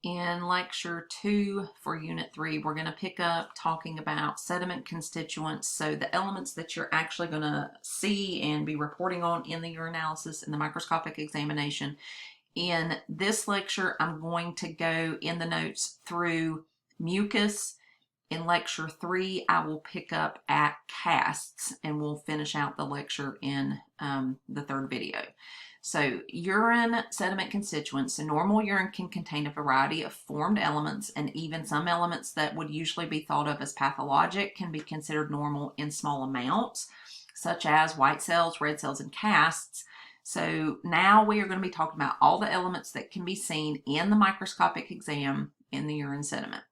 In lecture 2 for unit 3, we're going to pick up talking about sediment constituents, so the elements that you're actually going to see and be reporting on in the urinalysis and the microscopic examination. In this lecture, I'm going to go in the notes through mucus. In lecture 3, I will pick up at casts, and we'll finish out the lecture in the third video. So urine sediment constituents. So normal urine can contain a variety of formed elements, and even some elements that would usually be thought of as pathologic can be considered normal in small amounts, such as white cells, red cells, and casts. So now we are going to be talking about all the elements that can be seen in the microscopic exam in the urine sediment.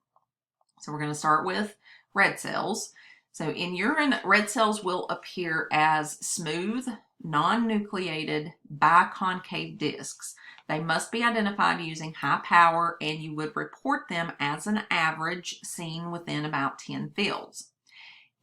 So we're going to start with red cells. So in urine, red cells will appear as smooth, non-nucleated, biconcave discs. They must be identified using high power, and you would report them as an average seen within about 10 fields.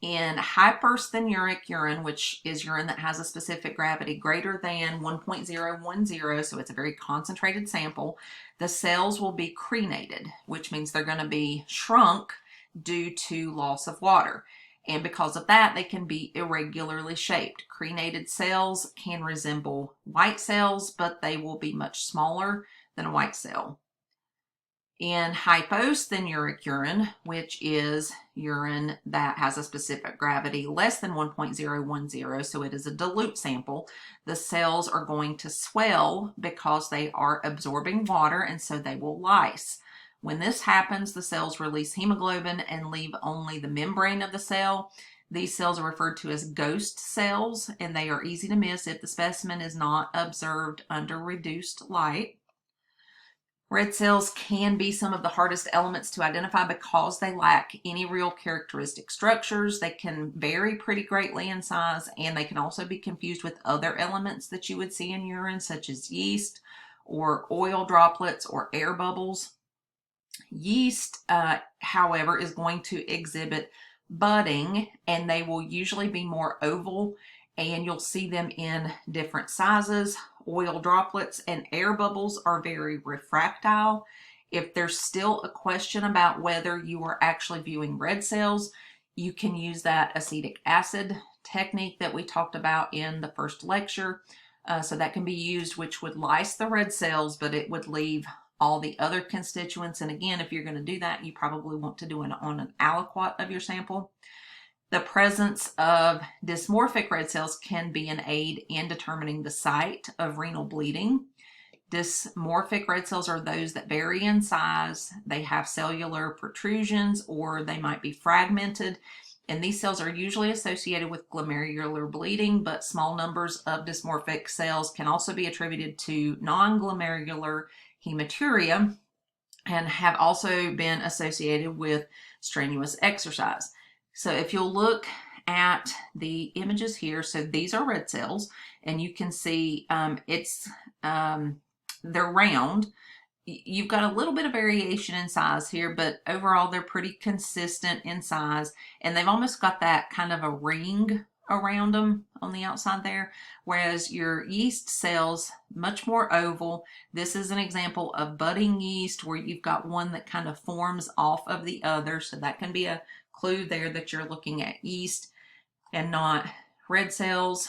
In hyperstheniuric urine, which is urine that has a specific gravity greater than 1.010, so it's a very concentrated sample, the cells will be crenated, which means they're going to be shrunk due to loss of water. And because of that, they can be irregularly shaped. Crenated cells can resemble white cells, but they will be much smaller than a white cell. In hypostheniuric urine, which is urine that has a specific gravity less than 1.010, so it is a dilute sample, the cells are going to swell because they are absorbing water, and so they will lyse. When this happens, the cells release hemoglobin and leave only the membrane of the cell. These cells are referred to as ghost cells, and they are easy to miss if the specimen is not observed under reduced light. Red cells can be some of the hardest elements to identify because they lack any real characteristic structures. They can vary pretty greatly in size, and they can also be confused with other elements that you would see in urine, such as yeast or oil droplets or air bubbles. Yeast, however, is going to exhibit budding, and they will usually be more oval, and you'll see them in different sizes. Oil droplets and air bubbles are very refractile. If there's still a question about whether you are actually viewing red cells, you can use that acetic acid technique that we talked about in the first lecture. So that can be used, which would lyse the red cells, but it would leave all the other constituents. And again, if you're going to do that, you probably want to do it on an aliquot of your sample. The presence of dysmorphic red cells can be an aid in determining the site of renal bleeding. Dysmorphic red cells are those that vary in size. They have cellular protrusions, or they might be fragmented. And these cells are usually associated with glomerular bleeding, but small numbers of dysmorphic cells can also be attributed to non-glomerular hematuria and have also been associated with strenuous exercise. So if you'll look at the images here, so these are red cells, and you can see they're round. You've got a little bit of variation in size here, but overall they're pretty consistent in size, and they've almost got that kind of a ring around them on the outside there, whereas your yeast cells, much more oval. This is an example of budding yeast where you've got one that kind of forms off of the other, so that can be a clue there that you're looking at yeast and not red cells.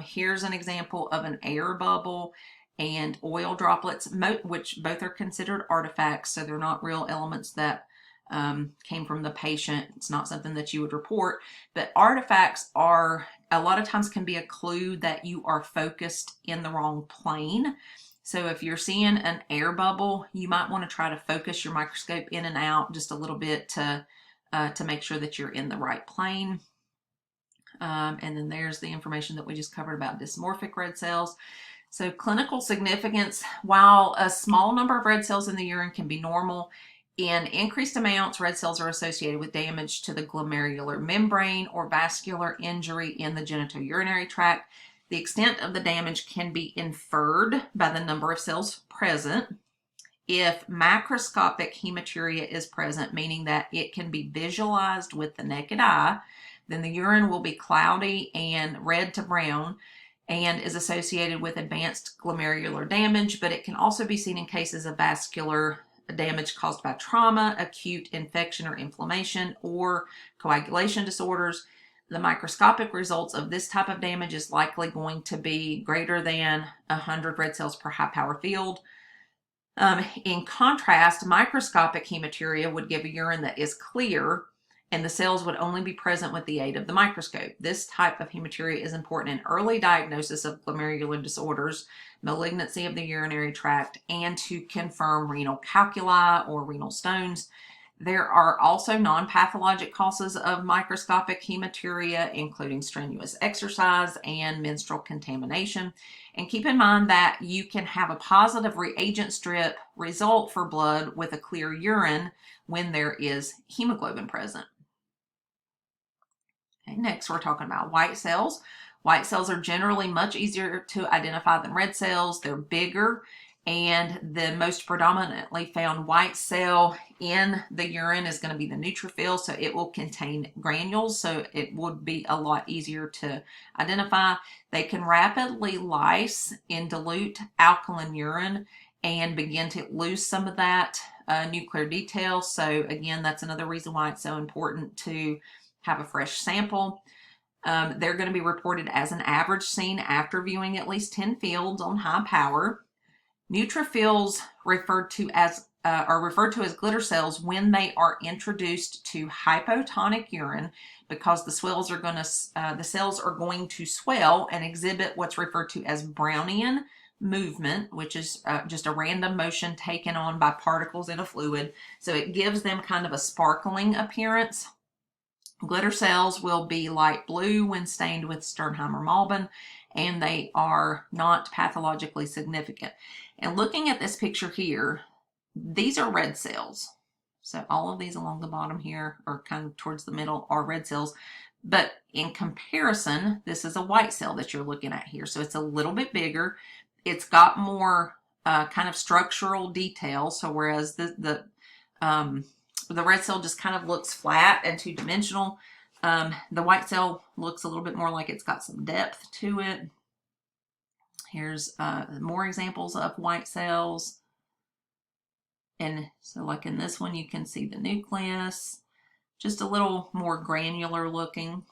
Here's an example of an air bubble and oil droplets, which both are considered artifacts, so they're not real elements that came from the patient. It's not something that you would report, but artifacts are a lot of times can be a clue that you are focused in the wrong plane. So if you're seeing an air bubble, you might want to try to focus your microscope in and out just a little bit to make sure that you're in the right plane. And then there's the information that we just covered about dysmorphic red cells. So clinical significance, while a small number of red cells in the urine can be normal, in increased amounts, red cells are associated with damage to the glomerular membrane or vascular injury in the genitourinary tract. The extent of the damage can be inferred by the number of cells present. If macroscopic hematuria is present, meaning that it can be visualized with the naked eye, then the urine will be cloudy and red to brown and is associated with advanced glomerular damage, but it can also be seen in cases of vascular damage caused by trauma, acute infection or inflammation, or coagulation disorders. The microscopic results of this type of damage is likely going to be greater than 100 red cells per high power field. In contrast, microscopic hematuria would give a urine that is clear, and the cells would only be present with the aid of the microscope. This type of hematuria is important in early diagnosis of glomerular disorders, malignancy of the urinary tract, and to confirm renal calculi or renal stones. There are also non-pathologic causes of microscopic hematuria, including strenuous exercise and menstrual contamination. And keep in mind that you can have a positive reagent strip result for blood with a clear urine when there is hemoglobin present. Okay, next, we're talking about white cells. White cells are generally much easier to identify than red cells. They're bigger, and the most predominantly found white cell in the urine is going to be the neutrophil, so it will contain granules, so it would be a lot easier to identify. They can rapidly lyse in dilute alkaline urine and begin to lose some of that nuclear detail. So again, that's another reason why it's so important to have a fresh sample. They're going to be reported as an average seen after viewing at least 10 fields on high power. Neutrophils are referred to as glitter cells when they are introduced to hypotonic urine, because the cells are going to swell and exhibit what's referred to as Brownian movement, which is just a random motion taken on by particles in a fluid. So it gives them kind of a sparkling appearance. Glitter cells will be light blue when stained with Sternheimer Malbin, and they are not pathologically significant. And looking at this picture here, these are red cells. So all of these along the bottom here, or kind of towards the middle, are red cells. But in comparison, this is a white cell that you're looking at here. So it's a little bit bigger. It's got more kind of structural detail. So whereas the red cell just kind of looks flat and two-dimensional, the white cell looks a little bit more like it's got some depth to it. Here's more examples of white cells. And so like in this one, you can see the nucleus, just a little more granular looking.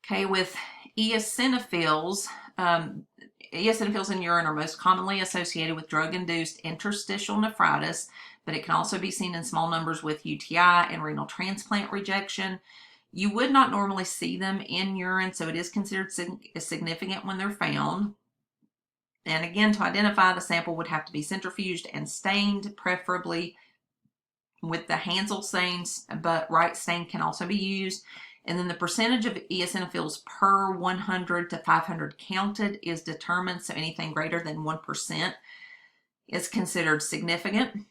Okay, with eosinophils, eosinophils in urine are most commonly associated with drug-induced interstitial nephritis, but it can also be seen in small numbers with UTI and renal transplant rejection. You would not normally see them in urine, so it is considered significant when they're found. And again, to identify, the sample would have to be centrifuged and stained, preferably with the Hansel stains, but right stain can also be used. And then the percentage of eosinophils per 100 to 500 counted is determined, so anything greater than 1% is considered significant.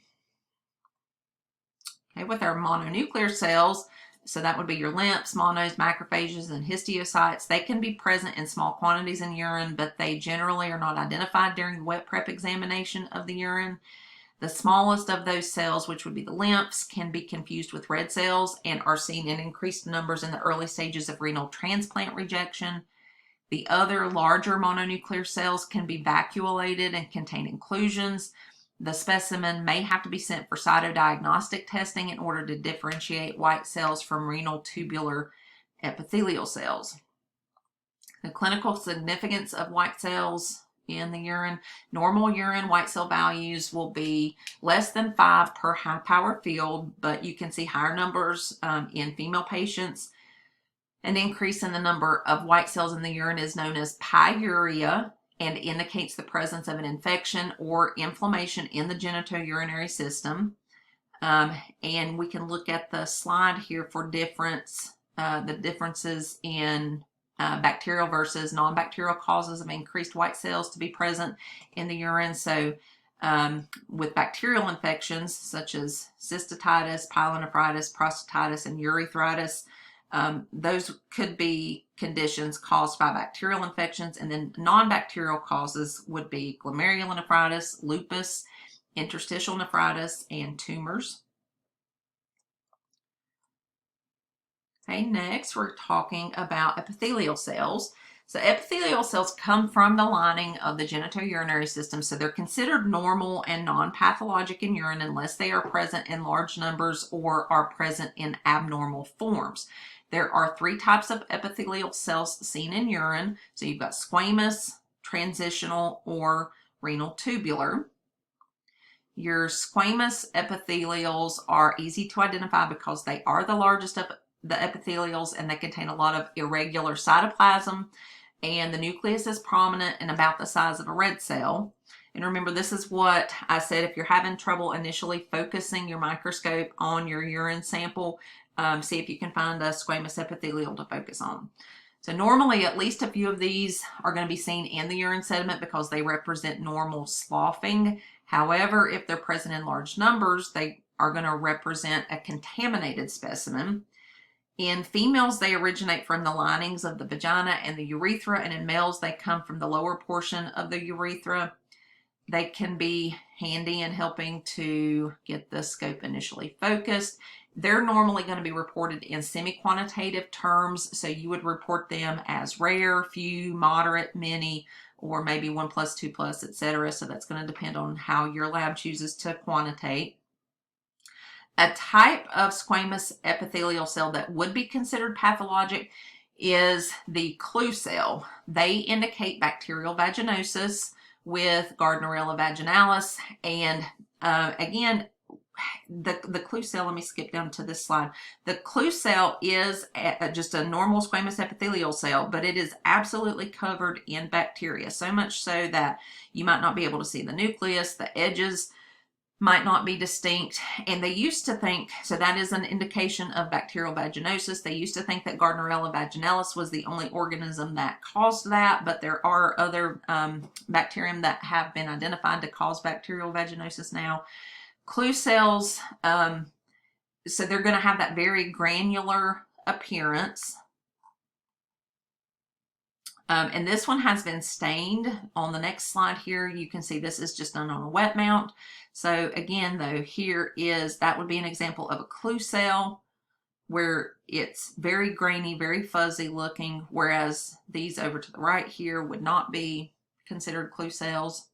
Okay, with our mononuclear cells, so that would be your lymphs, monos, macrophages, and histiocytes. They can be present in small quantities in urine, but they generally are not identified during the wet prep examination of the urine. The smallest of those cells, which would be the lymphs, can be confused with red cells and are seen in increased numbers in the early stages of renal transplant rejection. The other larger mononuclear cells can be vacuolated and contain inclusions. The specimen may have to be sent for cytodiagnostic testing in order to differentiate white cells from renal tubular epithelial cells. The clinical significance of white cells in the urine. Normal urine white cell values will be less than 5 per high power field, but you can see higher numbers in female patients. An increase in the number of white cells in the urine is known as pyuria and indicates the presence of an infection or inflammation in the genitourinary system. And we can look at the slide here for the differences in bacterial versus non-bacterial causes of increased white cells to be present in the urine. So with bacterial infections such as cystitis, pyelonephritis, prostatitis, and urethritis, those could be conditions caused by bacterial infections, and then non-bacterial causes would be glomerulonephritis, lupus, interstitial nephritis, and tumors. Okay, next we're talking about epithelial cells. So epithelial cells come from the lining of the genitourinary system, so they're considered normal and non-pathologic in urine unless they are present in large numbers or are present in abnormal forms. There are 3 types of epithelial cells seen in urine. So you've got squamous, transitional, or renal tubular. Your squamous epithelials are easy to identify because they are the largest of the epithelials and they contain a lot of irregular cytoplasm, and the nucleus is prominent and about the size of a red cell. And remember, this is what I said, if you're having trouble initially focusing your microscope on your urine sample, see if you can find a squamous epithelial to focus on. So normally at least a few of these are going to be seen in the urine sediment because they represent normal sloughing. However, if they're present in large numbers, they are going to represent a contaminated specimen. In females, they originate from the linings of the vagina and the urethra, and in males, they come from the lower portion of the urethra. They can be handy in helping to get the scope initially focused. They're normally going to be reported in semi-quantitative terms, so you would report them as rare, few, moderate, many, or maybe 1+, 2+, etc. So that's going to depend on how your lab chooses to quantitate. A type of squamous epithelial cell that would be considered pathologic is the clue cell. They indicate bacterial vaginosis with Gardnerella vaginalis, and again, the clue cell, let me skip down to this slide. The clue cell is just a normal squamous epithelial cell, but it is absolutely covered in bacteria, so much so that you might not be able to see the nucleus, the edges might not be distinct, and they used to think, so that is an indication of bacterial vaginosis. They used to think that Gardnerella vaginalis was the only organism that caused that, but there are other bacterium that have been identified to cause bacterial vaginosis now. Clue cells, so they're going to have that very granular appearance. And this one has been stained. On the next slide here, you can see this is just done on a wet mount. So again, though, here is, that would be an example of a clue cell where it's very grainy, very fuzzy looking, whereas these over to the right here would not be considered clue cells.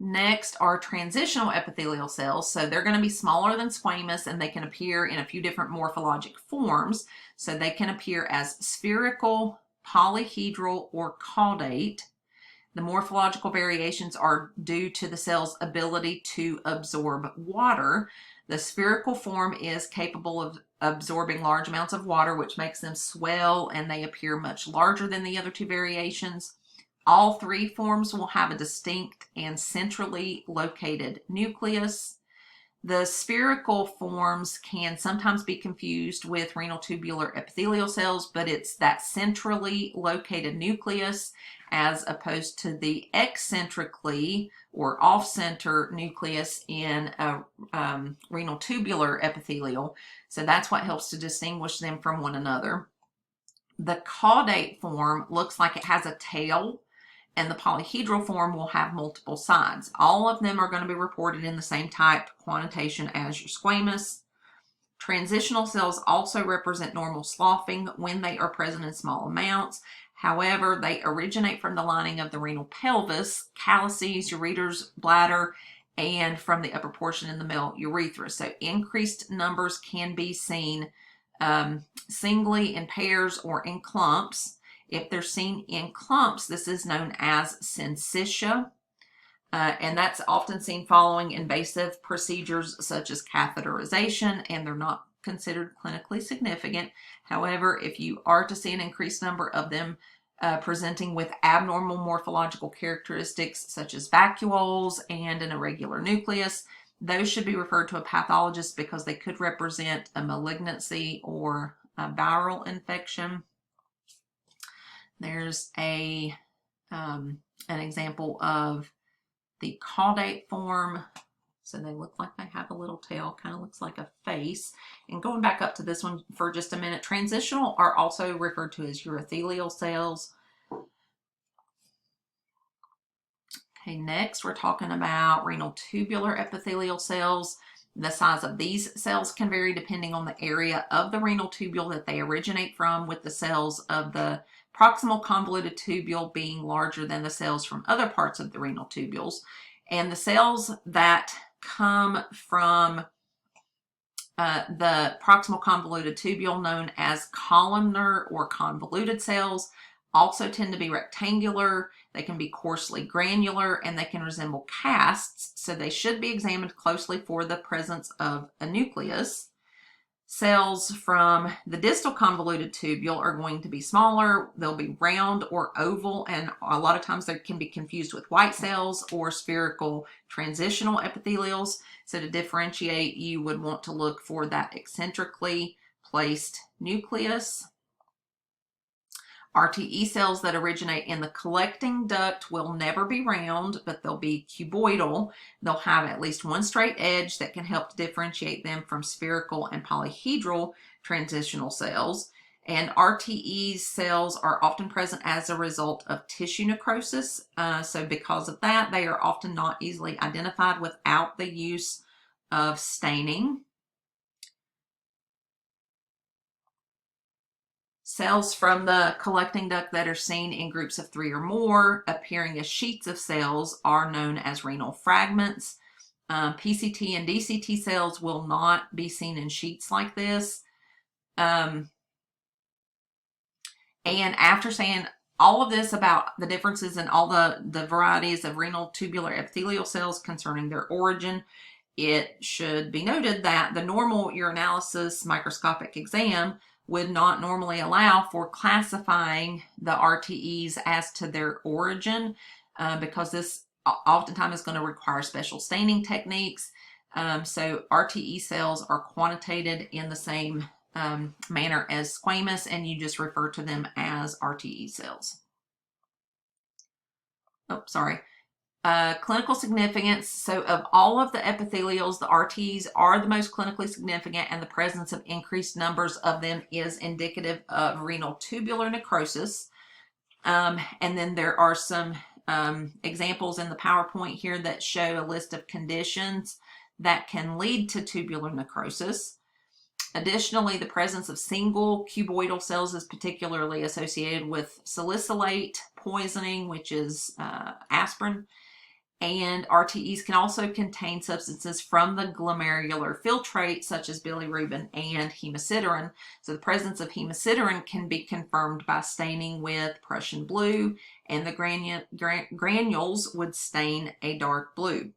Next are transitional epithelial cells. So they're going to be smaller than squamous, and they can appear in a few different morphologic forms. So they can appear as spherical, polyhedral, or caudate. The morphological variations are due to the cell's ability to absorb water. The spherical form is capable of absorbing large amounts of water, which makes them swell, and they appear much larger than the other 2 variations. All 3 forms will have a distinct and centrally located nucleus. The spherical forms can sometimes be confused with renal tubular epithelial cells, but it's that centrally located nucleus as opposed to the eccentrically or off-center nucleus in a renal tubular epithelial. So that's what helps to distinguish them from one another. The caudate form looks like it has a tail, and the polyhedral form will have multiple sides. All of them are going to be reported in the same type quantitation as your squamous. Transitional cells also represent normal sloughing when they are present in small amounts. However, they originate from the lining of the renal pelvis, calyces, ureters, bladder, and from the upper portion in the male urethra. So increased numbers can be seen singly, in pairs, or in clumps. If they're seen in clumps, this is known as syncytia, and that's often seen following invasive procedures such as catheterization, and they're not considered clinically significant. However, if you are to see an increased number of them presenting with abnormal morphological characteristics such as vacuoles and an irregular nucleus, those should be referred to a pathologist because they could represent a malignancy or a viral infection. There's an example of the caudate form. So they look like they have a little tail, kind of looks like a face. And going back up to this one for just a minute, transitional are also referred to as urothelial cells. Okay, next we're talking about renal tubular epithelial cells. The size of these cells can vary depending on the area of the renal tubule that they originate from, with the cells of the proximal convoluted tubule being larger than the cells from other parts of the renal tubules. And the cells that come from the proximal convoluted tubule, known as columnar or convoluted cells, also tend to be rectangular. They can be coarsely granular, and they can resemble casts, so they should be examined closely for the presence of a nucleus. Cells from the distal convoluted tubule are going to be smaller. They'll be round or oval, and a lot of times they can be confused with white cells or spherical transitional epithelials. So to differentiate, you would want to look for that eccentrically placed nucleus. RTE cells that originate in the collecting duct will never be round, but they'll be cuboidal. They'll have at least one straight edge that can help to differentiate them from spherical and polyhedral transitional cells. And RTE cells are often present as a result of tissue necrosis. So because of that, they are often not easily identified without the use of staining. Cells from the collecting duct that are seen in groups of 3 or more, appearing as sheets of cells, are known as renal fragments. PCT and DCT cells will not be seen in sheets like this. And after saying all of this about the differences in all the varieties of renal tubular epithelial cells concerning their origin, it should be noted that the normal urinalysis microscopic exam would not normally allow for classifying the RTEs as to their origin, because this oftentimes is going to require special staining techniques. So RTE cells are quantitated in the same manner as squamous, and you just refer to them as RTE cells. Oh, sorry. Clinical significance. So of all of the epithelials, the RTEs are the most clinically significant, and the presence of increased numbers of them is indicative of renal tubular necrosis. And then there are some examples in the PowerPoint here that show a list of conditions that can lead to tubular necrosis. Additionally, the presence of single cuboidal cells is particularly associated with salicylate poisoning, which is aspirin. And RTEs can also contain substances from the glomerular filtrate, such as bilirubin and hemosiderin. So the presence of hemosiderin can be confirmed by staining with Prussian blue, and the granules would stain a dark blue.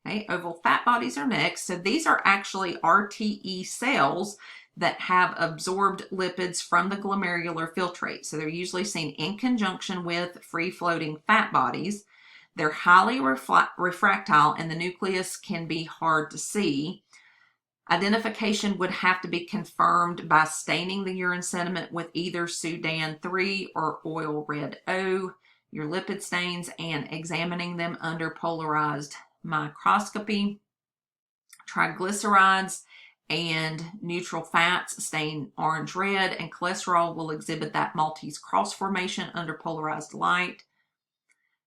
Okay, oval fat bodies are next. So these are actually RTE cells that have absorbed lipids from the glomerular filtrate. So they're usually seen in conjunction with free-floating fat bodies. They're highly refractile, and the nucleus can be hard to see. Identification would have to be confirmed by staining the urine sediment with either Sudan 3 or oil red O, your lipid stains, and examining them under polarized microscopy. Triglycerides and neutral fats stain orange red, and cholesterol will exhibit that Maltese cross formation under polarized light.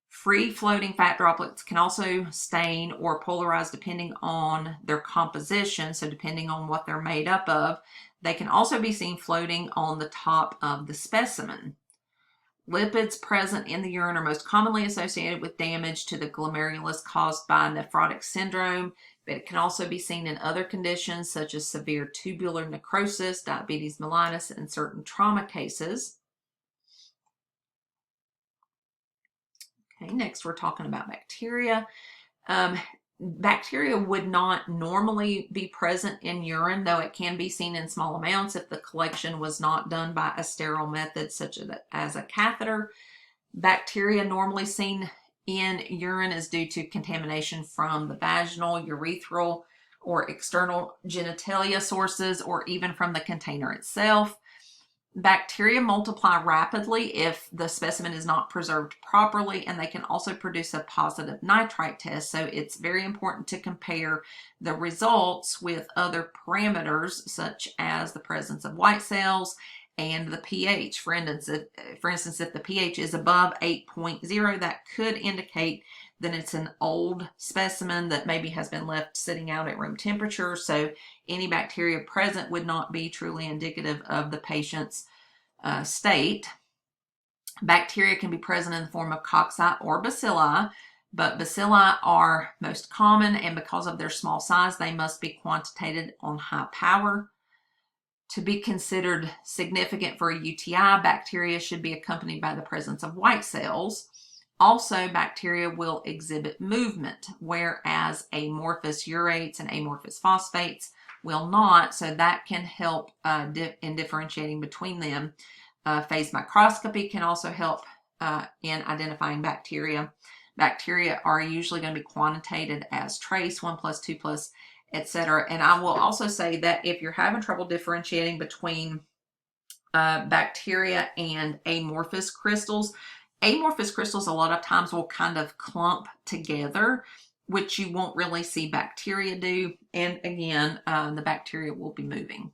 Free floating fat droplets can also stain or polarize depending on their composition, so depending on what they're made up of. They can also be seen floating on the top of the specimen. Lipids present in the urine are most commonly associated with damage to the glomerulus caused by nephrotic syndrome, but it can also be seen in other conditions such as severe tubular necrosis, diabetes mellitus, and certain trauma cases. Okay, next we're talking about bacteria. Bacteria would not normally be present in urine, though it can be seen in small amounts if the collection was not done by a sterile method such as a catheter. Bacteria normally seen in urine is due to contamination from the vaginal, urethral, or external genitalia sources, or even from the container itself. Bacteria multiply rapidly if the specimen is not preserved properly, and they can also produce a positive nitrite test. So it's very important to compare the results with other parameters, such as the presence of white cells and the pH. For instance, if the pH is above 8.0, that could indicate then it's an old specimen that maybe has been left sitting out at room temperature. So any bacteria present would not be truly indicative of the patient's state. Bacteria can be present in the form of cocci or bacilli, but bacilli are most common, and because of their small size, they must be quantitated on high power. To be considered significant for a UTI, bacteria should be accompanied by the presence of white cells. Also, bacteria will exhibit movement, whereas amorphous urates and amorphous phosphates will not, so that can help in differentiating between them. Phase microscopy can also help in identifying bacteria. Bacteria are usually going to be quantitated as trace, 1 plus, 2 plus, etc. And I will also say that if you're having trouble differentiating between bacteria and amorphous crystals a lot of times will kind of clump together, which you won't really see bacteria do. And again, the bacteria will be moving.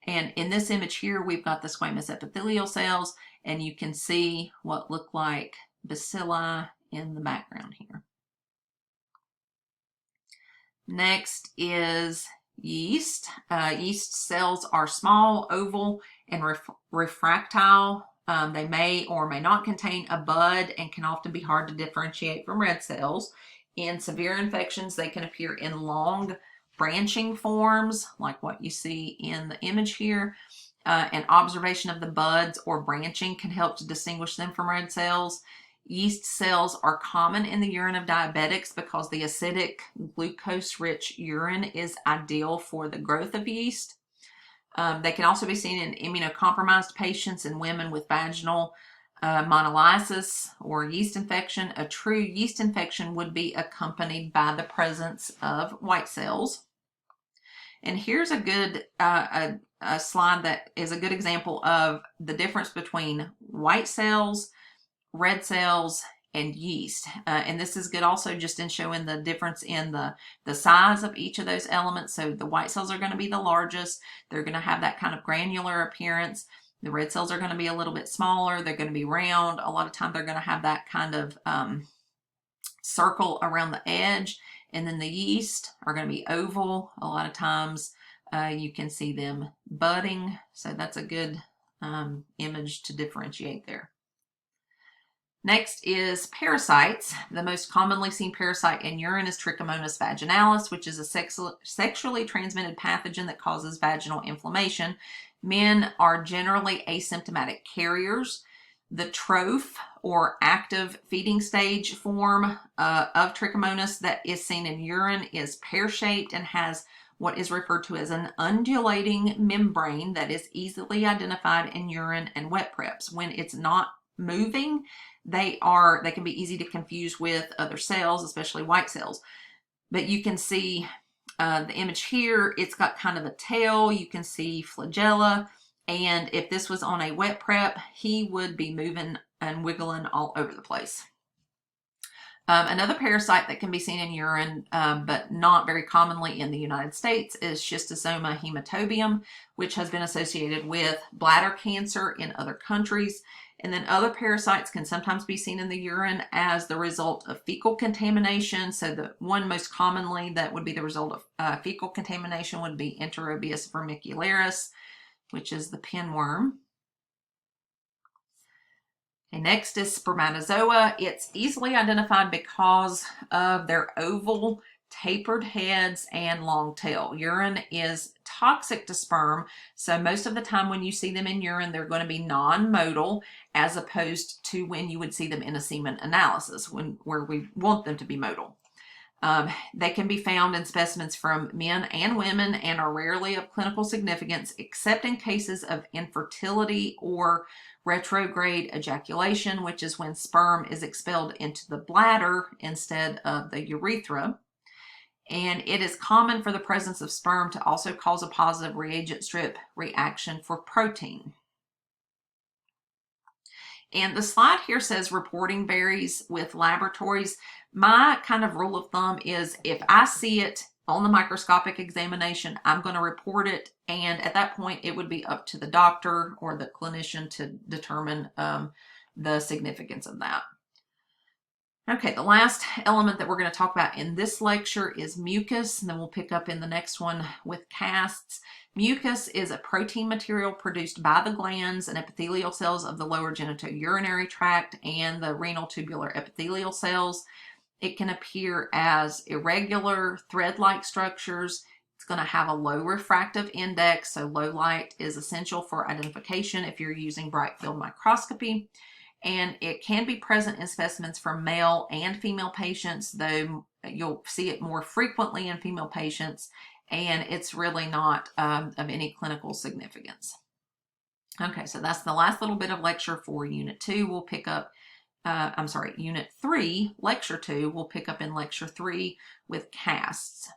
And in this image here, we've got the squamous epithelial cells, and you can see what look like bacilli in the background here. Next is yeast. Yeast cells are small, oval, and refractile. They may or may not contain a bud and can often be hard to differentiate from red cells. In severe infections, they can appear in long branching forms, like what you see in the image here. And observation of the buds or branching can help to distinguish them from red cells. Yeast cells are common in the urine of diabetics because the acidic, glucose-rich urine is ideal for the growth of yeast. They can also be seen in immunocompromised patients and women with vaginal monolysis or yeast infection. A true yeast infection would be accompanied by the presence of white cells. And here's a good a slide that is a good example of the difference between white cells, red cells, and yeast. And this is good also just in showing the difference in the size of each of those elements. So the white cells are going to be the largest. They're going to have that kind of granular appearance. The red cells are going to be a little bit smaller. They're going to be round. A lot of time they're going to have that kind of circle around the edge. And then the yeast are going to be oval. A lot of times you can see them budding. So that's a good image to differentiate there. Next is parasites. The most commonly seen parasite in urine is Trichomonas vaginalis, which is a sexually transmitted pathogen that causes vaginal inflammation. Men are generally asymptomatic carriers. The troph or active feeding stage form of Trichomonas that is seen in urine is pear-shaped and has what is referred to as an undulating membrane that is easily identified in urine and wet preps. When it's not moving, they can be easy to confuse with other cells, especially white cells. But you can see the image here, it's got kind of a tail. You can see flagella. And if this was on a wet prep, he would be moving and wiggling all over the place. Another parasite that can be seen in urine, but not very commonly in the United States, is Schistosoma hematobium, which has been associated with bladder cancer in other countries. And then other parasites can sometimes be seen in the urine as the result of fecal contamination. So the one most commonly that would be the result of fecal contamination would be Enterobius vermicularis, which is the pinworm. Okay, next is spermatozoa. It's easily identified because of their oval, tapered heads and long tail. Urine is toxic to sperm, so most of the time when you see them in urine, they're going to be non-motile, as opposed to when you would see them in a semen analysis, where we want them to be motile. They can be found in specimens from men and women and are rarely of clinical significance, except in cases of infertility or retrograde ejaculation, which is when sperm is expelled into the bladder instead of the urethra. And it is common for the presence of sperm to also cause a positive reagent strip reaction for protein. And the slide here says reporting varies with laboratories. My kind of rule of thumb is if I see it on the microscopic examination, I'm going to report it. And at that point, it would be up to the doctor or the clinician to determine the significance of that. Okay, the last element that we're going to talk about in this lecture is mucus, and then we'll pick up in the next one with casts. Mucus is a protein material produced by the glands and epithelial cells of the lower genitourinary tract and the renal tubular epithelial cells. It can appear as irregular, thread-like structures. It's going to have a low refractive index, so low light is essential for identification if you're using bright field microscopy. And it can be present in specimens from male and female patients, though you'll see it more frequently in female patients, and it's really not of any clinical significance. Okay, so that's the last little bit of lecture for Unit 2. We'll pick up, Unit 3, Lecture 2, we'll pick up in Lecture 3 with casts.